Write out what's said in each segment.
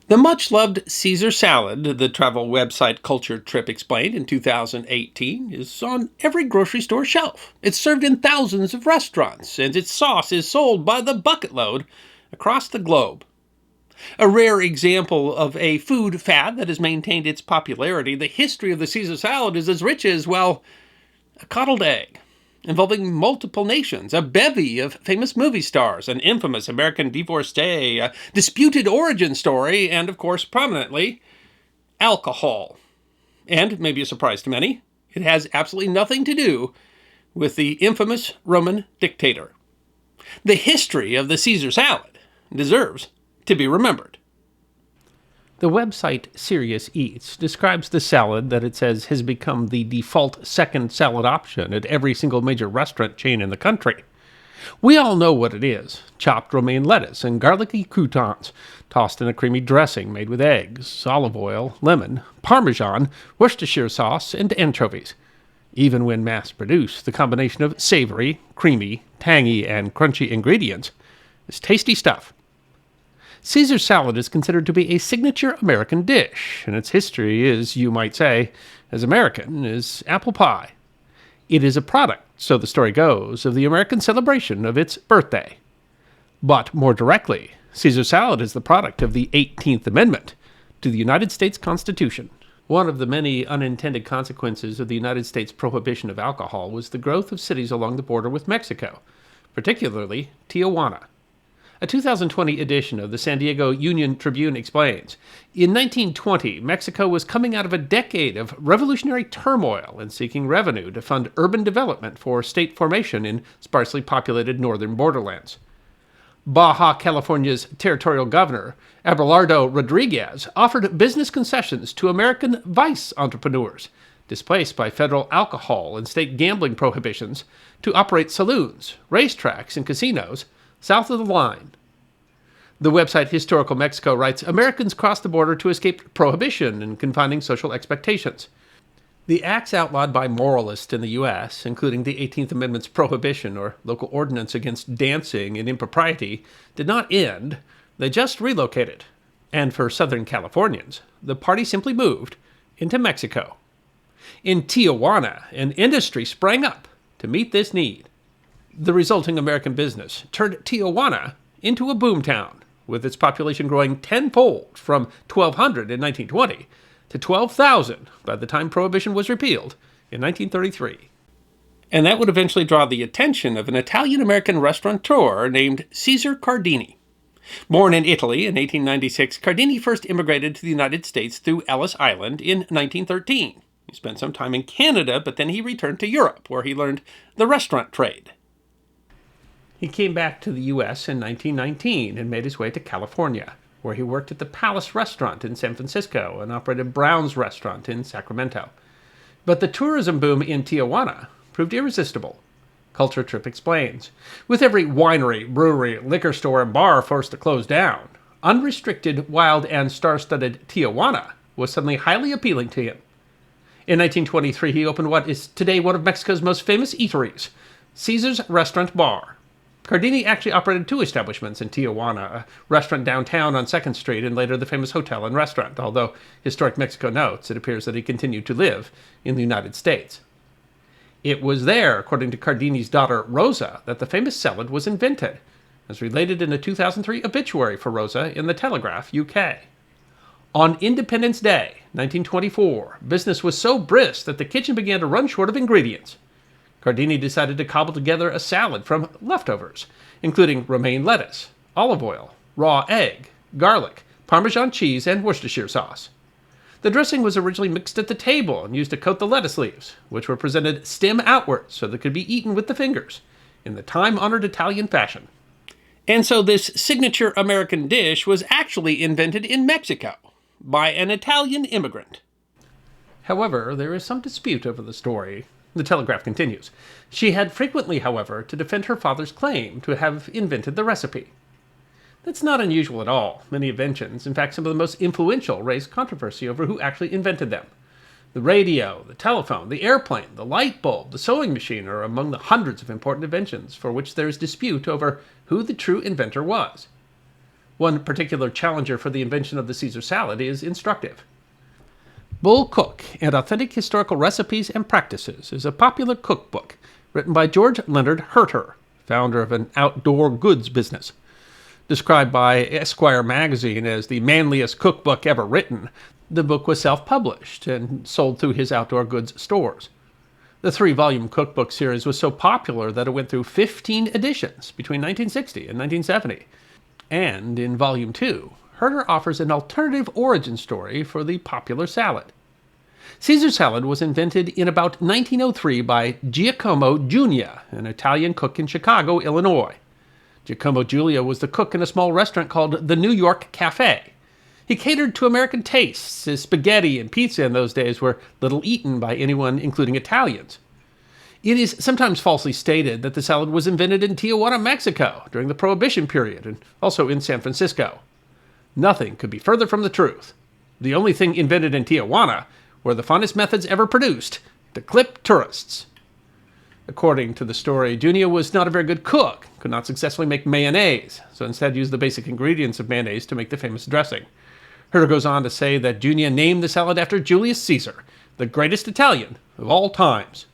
The much-loved Caesar salad, the travel website Culture Trip explained in 2018, is on every grocery store shelf. It's served in thousands of restaurants, and its sauce is sold by the bucket load across the globe. A rare example of a food fad that has maintained its popularity, the history of the Caesar salad is as rich as, well, a coddled egg, involving multiple nations, a bevy of famous movie stars, an infamous American divorcee, a disputed origin story, and, of course, prominently, alcohol. And, maybe a surprise to many, it has absolutely nothing to do with the infamous Roman dictator. The history of the Caesar salad deserves to be remembered. The website Serious Eats describes the salad that it says has become the default second salad option at every single major restaurant chain in the country. We all know what it is: chopped romaine lettuce and garlicky croutons, tossed in a creamy dressing made with eggs, olive oil, lemon, Parmesan, Worcestershire sauce, and anchovies. Even when mass-produced, the combination of savory, creamy, tangy, and crunchy ingredients is tasty stuff. Caesar salad is considered to be a signature American dish, and its history is, you might say, as American as apple pie. It is a product, so the story goes, of the American celebration of its birthday. But more directly, Caesar salad is the product of the 18th Amendment to the United States Constitution. One of the many unintended consequences of the United States prohibition of alcohol was the growth of cities along the border with Mexico, particularly Tijuana. A 2020 edition of the San Diego Union Tribune explains, in 1920, Mexico was coming out of a decade of revolutionary turmoil and seeking revenue to fund urban development for state formation in sparsely populated northern borderlands. Baja California's territorial governor, Abelardo Rodriguez, offered business concessions to American vice entrepreneurs, displaced by federal alcohol and state gambling prohibitions, to operate saloons, racetracks, and casinos south of the line. The website Historical Mexico writes, Americans crossed the border to escape prohibition and confining social expectations. The acts outlawed by moralists in the U.S., including the 18th Amendment's prohibition or local ordinance against dancing and impropriety, did not end. They just relocated. And for Southern Californians, the party simply moved into Mexico. In Tijuana, an industry sprang up to meet this need. The resulting American business turned Tijuana into a boomtown, with its population growing tenfold from 1,200 in 1920 to 12,000 by the time Prohibition was repealed in 1933. And that would eventually draw the attention of an Italian-American restaurateur named Cesar Cardini. Born in Italy in 1896, Cardini first immigrated to the United States through Ellis Island in 1913. He spent some time in Canada, but then he returned to Europe, where he learned the restaurant trade. He came back to the U.S. in 1919 and made his way to California, where he worked at the Palace Restaurant in San Francisco and operated Brown's Restaurant in Sacramento. But the tourism boom in Tijuana proved irresistible. Culture Trip explains, with every winery, brewery, liquor store, and bar forced to close down, unrestricted, wild, and star-studded Tijuana was suddenly highly appealing to him. In 1923, he opened what is today one of Mexico's most famous eateries, Caesar's Restaurant Bar. Cardini actually operated two establishments in Tijuana, a restaurant downtown on 2nd Street and later the famous hotel and restaurant, although Historic Mexico notes it appears that he continued to live in the United States. It was there, according to Cardini's daughter Rosa, that the famous salad was invented, as related in a 2003 obituary for Rosa in the Telegraph, UK. On Independence Day, 1924, business was so brisk that the kitchen began to run short of ingredients. Cardini decided to cobble together a salad from leftovers, including romaine lettuce, olive oil, raw egg, garlic, Parmesan cheese, and Worcestershire sauce. The dressing was originally mixed at the table and used to coat the lettuce leaves, which were presented stem outwards so they could be eaten with the fingers, in the time-honored Italian fashion. And so this signature American dish was actually invented in Mexico by an Italian immigrant. However, there is some dispute over the story. The Telegraph continues. She had frequently, however, to defend her father's claim to have invented the recipe. That's not unusual at all. Many inventions, in fact some of the most influential, raise controversy over who actually invented them. The radio, the telephone, the airplane, the light bulb, the sewing machine are among the hundreds of important inventions for which there is dispute over who the true inventor was. One particular challenger for the invention of the Caesar salad is instructive. Bull Cook and Authentic Historical Recipes and Practices is a popular cookbook written by George Leonard Herter, founder of an outdoor goods business. Described by Esquire magazine as the manliest cookbook ever written, the book was self-published and sold through his outdoor goods stores. The 3-volume cookbook series was so popular that it went through 15 editions between 1960 and 1970. And in Volume 2, Herter offers an alternative origin story for the popular salad. Caesar salad was invented in about 1903 by Giacomo Giulia, an Italian cook in Chicago, Illinois. Giacomo Giulia was the cook in a small restaurant called the New York Cafe. He catered to American tastes, as spaghetti and pizza in those days were little eaten by anyone, including Italians. It is sometimes falsely stated that the salad was invented in Tijuana, Mexico, during the Prohibition period, and also in San Francisco. Nothing could be further from the truth. The only thing invented in Tijuana were the finest methods ever produced to clip tourists. According to the story, Giulia was not a very good cook, could not successfully make mayonnaise, so instead used the basic ingredients of mayonnaise to make the famous dressing. Herter goes on to say that Giulia named the salad after Julius Caesar, the greatest Italian of all times.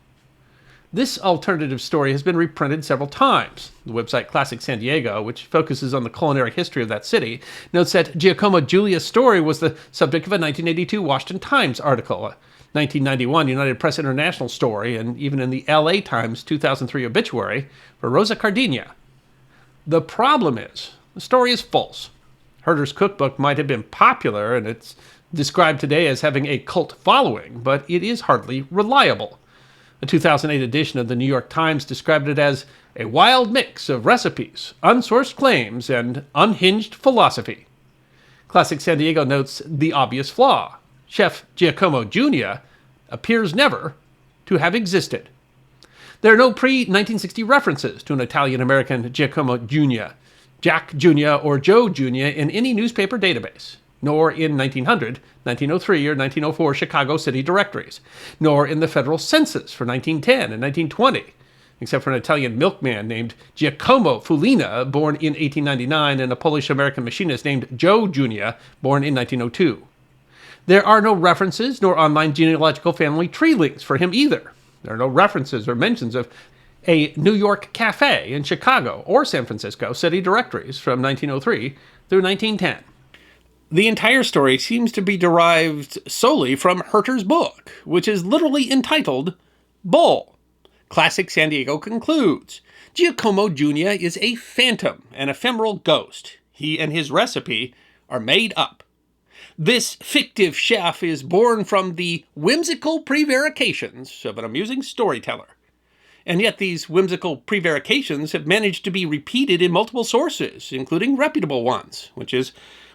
This alternative story has been reprinted several times. The website Classic San Diego, which focuses on the culinary history of that city, notes that Giacomo Giulia's story was the subject of a 1982 Washington Times article, a 1991 United Press International story, and even in the LA Times 2003 obituary for Rosa Cardina. The problem is, the story is false. Herter's cookbook might have been popular, and it's described today as having a cult following, but it is hardly reliable. A 2008 edition of the New York Times described it as a wild mix of recipes, unsourced claims, and unhinged philosophy. Classic San Diego notes the obvious flaw. Chef Giacomo Giulia appears never to have existed. There are no pre-1960 references to an Italian-American Giacomo Giulia, Jack Giulia, or Joe Giulia in any newspaper database, nor in 1900, 1903, or 1904 Chicago city directories, nor in the federal census for 1910 and 1920, except for an Italian milkman named Giacomo Fulina, born in 1899, and a Polish-American machinist named Joe Giulia, born in 1902. There are no references nor online genealogical family tree links for him either. There are no references or mentions of a New York cafe in Chicago or San Francisco city directories from 1903 through 1910. The entire story seems to be derived solely from Herter's book, which is literally entitled Bull. Classic San Diego concludes, Giacomo Giulia is a phantom, an ephemeral ghost. He and his recipe are made up. This fictive chef is born from the whimsical prevarications of an amusing storyteller. And yet these whimsical prevarications have managed to be repeated in multiple sources, including reputable ones, which is,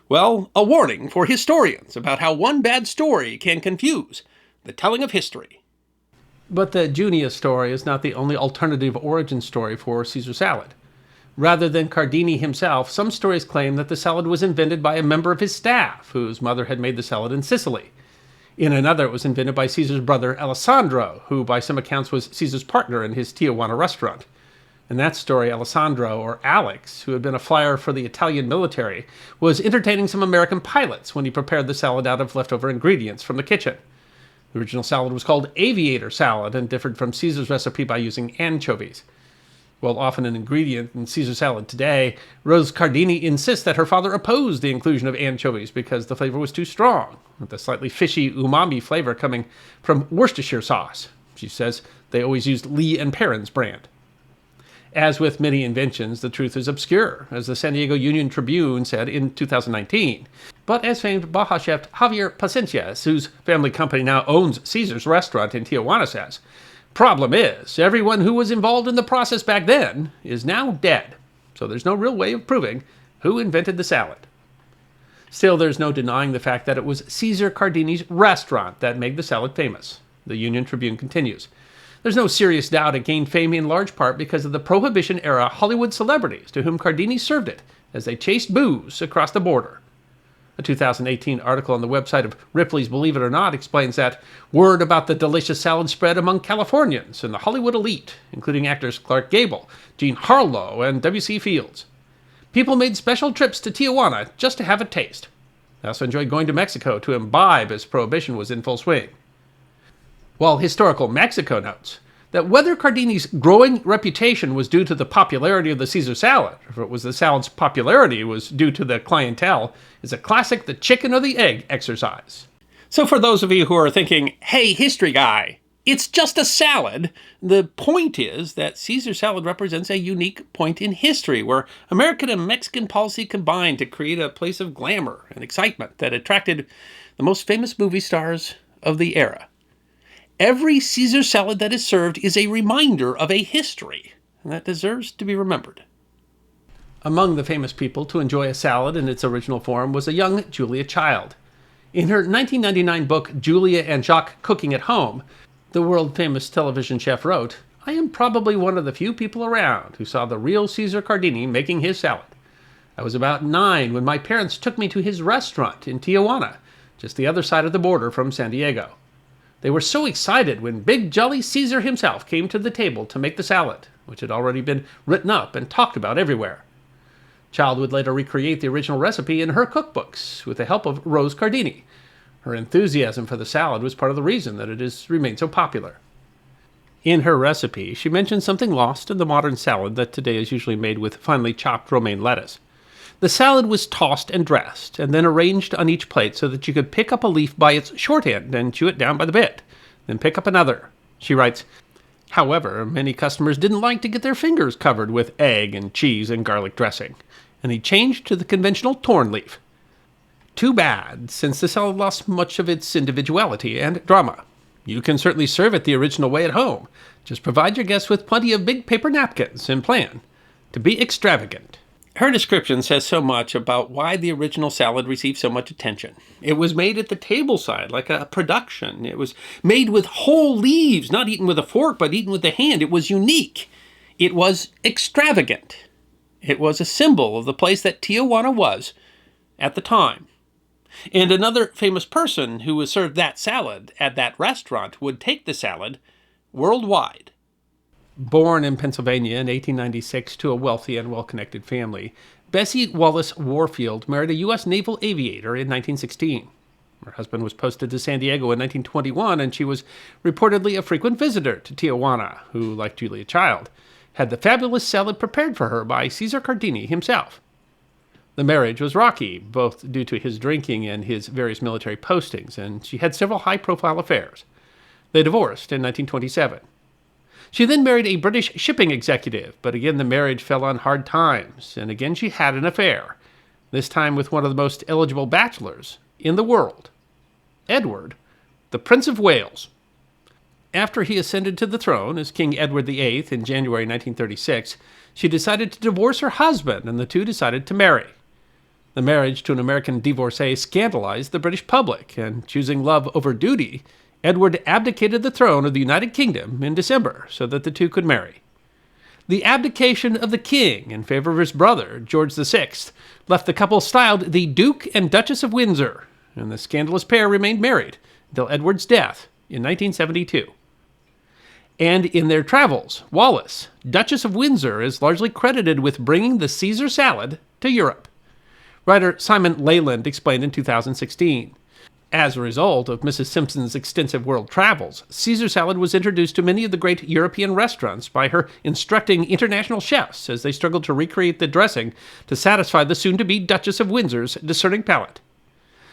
well, a warning for historians about how one bad story can confuse the telling of history. But the Giulia story is not the only alternative origin story for Caesar salad. Rather than Cardini himself, some stories claim that the salad was invented by a member of his staff, whose mother had made the salad in Sicily. In another, it was invented by Caesar's brother Alessandro, who by some accounts was Caesar's partner in his Tijuana restaurant. In that story, Alessandro, or Alex, who had been a flyer for the Italian military, was entertaining some American pilots when he prepared the salad out of leftover ingredients from the kitchen. The original salad was called aviator salad and differed from Caesar's recipe by using anchovies. While often an ingredient in Caesar salad today, Rose Cardini insists that her father opposed the inclusion of anchovies because the flavor was too strong, with the slightly fishy umami flavor coming from Worcestershire sauce. She says they always used Lee and Perrin's brand. As with many inventions, the truth is obscure, as the San Diego Union Tribune said in 2019. But as famed Baja chef Javier Pacencias, whose family company now owns Caesar's restaurant in Tijuana, says, problem is, everyone who was involved in the process back then is now dead, so there's no real way of proving who invented the salad. Still, there's no denying the fact that it was Caesar Cardini's restaurant that made the salad famous. The Union Tribune continues. There's no serious doubt it gained fame in large part because of the Prohibition-era Hollywood celebrities to whom Cardini served it as they chased booze across the border. A 2018 article on the website of Ripley's Believe It or Not explains that word about the delicious salad spread among Californians and the Hollywood elite, including actors Clark Gable, Jean Harlow, and W.C. Fields. People made special trips to Tijuana just to have a taste. They also enjoyed going to Mexico to imbibe as Prohibition was in full swing. While Historical Mexico notes that whether Cardini's growing reputation was due to the popularity of the Caesar salad, or if it was the salad's popularity was due to the clientele, is a classic the chicken or the egg exercise. So for those of you who are thinking, hey, history guy, it's just a salad, the point is that Caesar salad represents a unique point in history where American and Mexican policy combined to create a place of glamour and excitement that attracted the most famous movie stars of the era. Every Caesar salad that is served is a reminder of a history that deserves to be remembered. Among the famous people to enjoy a salad in its original form was a young Julia Child. In her 1999 book, Julia and Jacques Cooking at Home, the world-famous television chef wrote, "I am probably one of the few people around who saw the real Caesar Cardini making his salad. I was about 9 when my parents took me to his restaurant in Tijuana, just the other side of the border from San Diego. They were so excited when big jolly Caesar himself came to the table to make the salad, which had already been written up and talked about everywhere." Child would later recreate the original recipe in her cookbooks with the help of Rose Cardini. Her enthusiasm for the salad was part of the reason that it has remained so popular. In her recipe, she mentions something lost in the modern salad that today is usually made with finely chopped romaine lettuce. The salad was tossed and dressed, and then arranged on each plate so that you could pick up a leaf by its short end and chew it down by the bit, then pick up another. She writes, "However, many customers didn't like to get their fingers covered with egg and cheese and garlic dressing, and he changed to the conventional torn leaf. Too bad, since the salad lost much of its individuality and drama. You can certainly serve it the original way at home. Just provide your guests with plenty of big paper napkins and plan to be extravagant." Her description says so much about why the original salad received so much attention. It was made at the tableside, like a production. It was made with whole leaves, not eaten with a fork, but eaten with the hand. It was unique. It was extravagant. It was a symbol of the place that Tijuana was at the time. And another famous person who was served that salad at that restaurant would take the salad worldwide. Born in Pennsylvania in 1896 to a wealthy and well-connected family, Bessie Wallace Warfield married a U.S. naval aviator in 1916. Her husband was posted to San Diego in 1921, and she was reportedly a frequent visitor to Tijuana, who, like Julia Child, had the fabulous salad prepared for her by Caesar Cardini himself. The marriage was rocky, both due to his drinking and his various military postings, and she had several high-profile affairs. They divorced in 1927. She then married a British shipping executive, but again the marriage fell on hard times, and again she had an affair, this time with one of the most eligible bachelors in the world, Edward, the Prince of Wales. After he ascended to the throne as King Edward VIII in January 1936, she decided to divorce her husband, and the two decided to marry. The marriage to an American divorcee scandalized the British public, and choosing love over duty, Edward abdicated the throne of the United Kingdom in December so that the two could marry. The abdication of the king in favor of his brother, George VI, left the couple styled the Duke and Duchess of Windsor, and the scandalous pair remained married until Edward's death in 1972. And in their travels, Wallis, Duchess of Windsor, is largely credited with bringing the Caesar salad to Europe. Writer Simon Leyland explained in 2016, "As a result of Mrs. Simpson's extensive world travels, Caesar salad was introduced to many of the great European restaurants by her instructing international chefs as they struggled to recreate the dressing to satisfy the soon-to-be Duchess of Windsor's discerning palate.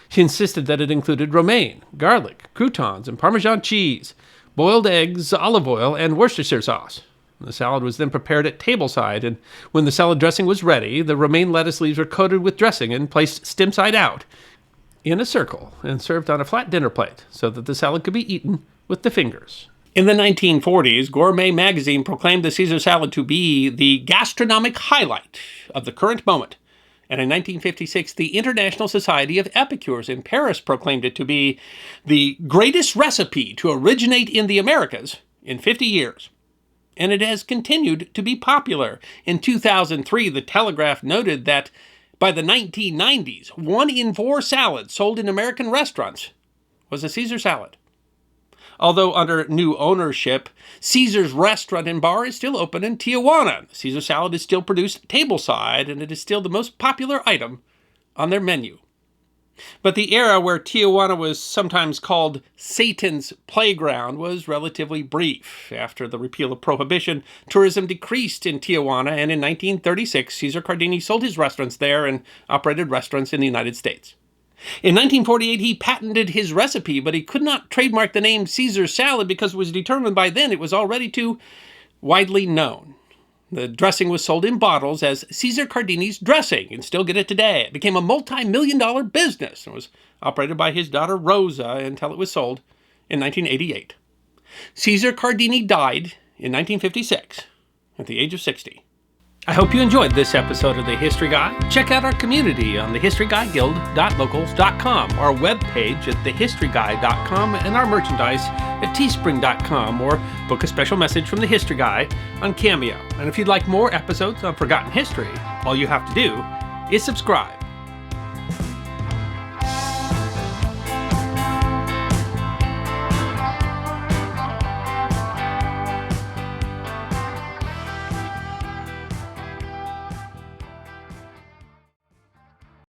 She insisted that it included romaine, garlic, croutons, and Parmesan cheese, boiled eggs, olive oil, and Worcestershire sauce. The salad was then prepared at tableside, and when the salad dressing was ready, the romaine lettuce leaves were coated with dressing and placed stem-side out, in a circle, and served on a flat dinner plate so that the salad could be eaten with the fingers." In the 1940s, Gourmet magazine proclaimed the Caesar salad to be the gastronomic highlight of the current moment. And in 1956, the International Society of Epicures in Paris proclaimed it to be the greatest recipe to originate in the Americas in 50 years. And it has continued to be popular. In 2003, The Telegraph noted that by the 1990s, 1 in 4 salads sold in American restaurants was a Caesar salad. Although under new ownership, Caesar's restaurant and bar is still open in Tijuana. Caesar salad is still produced tableside, and it is still the most popular item on their menu. But the era where Tijuana was sometimes called Satan's playground was relatively brief. After the repeal of Prohibition, tourism decreased in Tijuana, and in 1936, Cesar Cardini sold his restaurants there and operated restaurants in the United States. In 1948, he patented his recipe, but he could not trademark the name Caesar salad because it was determined by then it was already too widely known. The dressing was sold in bottles as Cesar Cardini's dressing. You can still get it today. It became a multi-million-dollar business and was operated by his daughter Rosa until it was sold in 1988. Cesar Cardini died in 1956 at the age of 60. I hope you enjoyed this episode of The History Guy. Check out our community on thehistoryguyguild.locals.com, our webpage at thehistoryguy.com, and our merchandise at teespring.com, or book a special message from The History Guy on Cameo. And if you'd like more episodes on forgotten history, all you have to do is subscribe.